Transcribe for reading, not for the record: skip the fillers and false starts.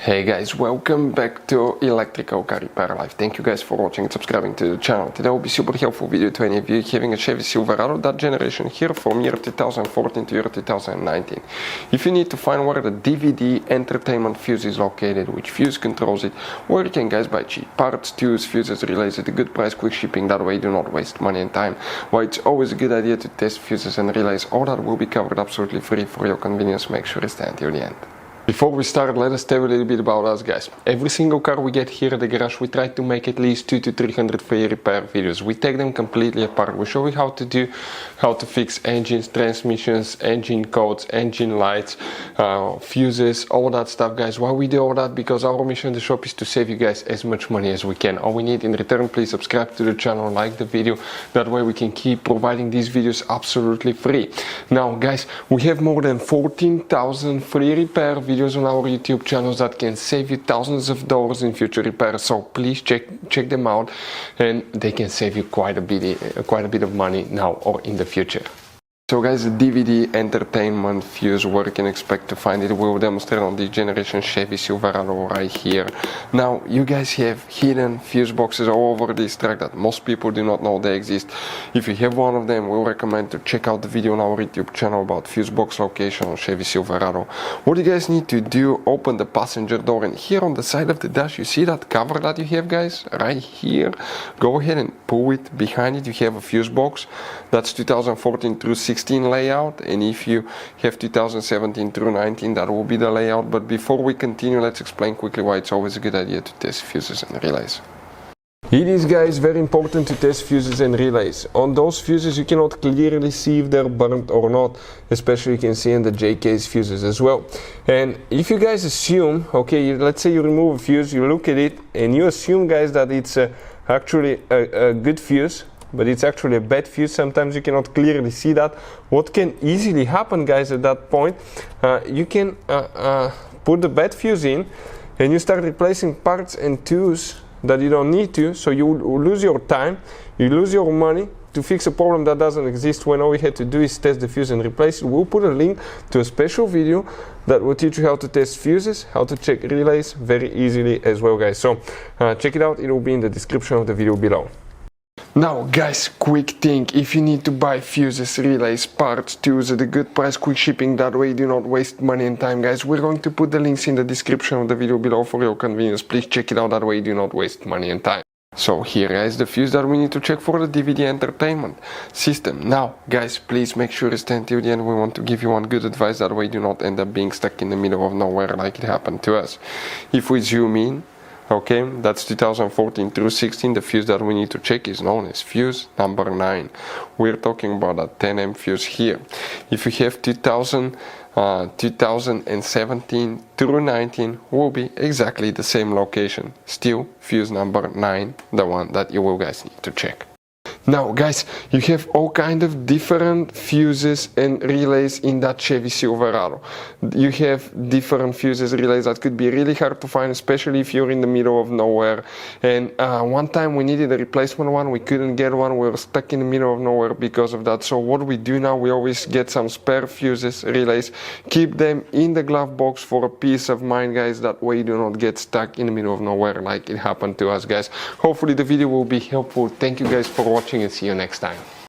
Hey guys, welcome back to Electrical Car Repair Life. Thank you guys for watching and subscribing to the channel. Today will be super helpful video to any of you having a Chevy Silverado, that generation here from year 2014 to year 2019. If you need to find where the DVD entertainment fuse is located, which fuse controls it, where you can guys buy cheap parts, tools, fuses, relays at a good price, quick shipping, that way you do not waste money and time. Why it's always a good idea to test fuses and relays, all that will be covered absolutely free for your convenience. Make sure to stay until the end. Before we start, let us tell you a little bit about us guys. Every single car we get here at the garage, we try to make at least 200 to 300 free repair videos. We take them completely apart. We show you how to fix engines, transmissions, engine codes, engine lights, fuses, all that stuff guys. Why we do all that? Because our mission in the shop is to save you guys as much money as we can. All we need in return, please subscribe to the channel, like the video. That way we can keep providing these videos absolutely free. Now guys, we have more than 14,000 free repair videos on our YouTube channels that can save you thousands of dollars in future repairs. So please check them out, and they can save you quite a bit of money now or in the future. So guys, the DVD entertainment fuse, where you can expect to find it, we will demonstrate on this generation Chevy Silverado right here. Now, you guys have hidden fuse boxes all over this truck that most people do not know they exist. If you have one of them, we recommend to check out the video on our YouTube channel about fuse box location on Chevy Silverado. What you guys need to do, open the passenger door, and here on the side of the dash, you see that cover that you have guys, right here? Go ahead and pull it. Behind it, you have a fuse box. That's 2014 through 16 layout, and if you have 2017 through 19, that will be the layout. But before we continue, let's explain quickly why it's always a good idea to test fuses and relays. It is guys very important to test fuses and relays. On those fuses you cannot clearly see if they're burnt or not, especially you can see in the JK's fuses as well. And if you guys assume, okay, let's say you remove a fuse, you look at it and you assume guys that it's actually a good fuse, but it's actually a bad fuse. Sometimes you cannot clearly see that. What can easily happen guys at that point, you can put the bad fuse in and you start replacing parts and tools that you don't need to, so you lose your time, you lose your money to fix a problem that doesn't exist, when all we had to do is test the fuse and replace it. We'll put a link to a special video that will teach you how to test fuses, how to check relays very easily as well guys. So check it out, it will be in the description of the video below. Now guys, quick thing, if you need to buy fuses, relays, parts, tools at a good price, quick shipping, that way you do not waste money and time guys, we're going to put the links in the description of the video below for your convenience. Please check it out, that way you do not waste money and time. So here is the fuse that we need to check for the DVD entertainment system. Now guys, please make sure to stay until the end. We want to give you one good advice, that way you do not end up being stuck in the middle of nowhere like it happened to us. If we zoom in, okay, that's 2014 through 16. The fuse that we need to check is known as fuse number 9. We're talking about a 10M fuse here. If you have 2017 through 19, will be exactly the same location. Still fuse number 9, the one that you will guys need to check. Now guys, you have all kind of different fuses and relays in that Chevy Silverado. You have different fuses, relays that could be really hard to find, especially if you're in the middle of nowhere. And one time we needed a replacement one, we couldn't get one, we were stuck in the middle of nowhere because of that. So what we do now, we always get some spare fuses, relays, keep them in the glove box for a peace of mind guys, that way you do not get stuck in the middle of nowhere like it happened to us guys. Hopefully the video will be helpful. Thank you guys for watching and see you next time.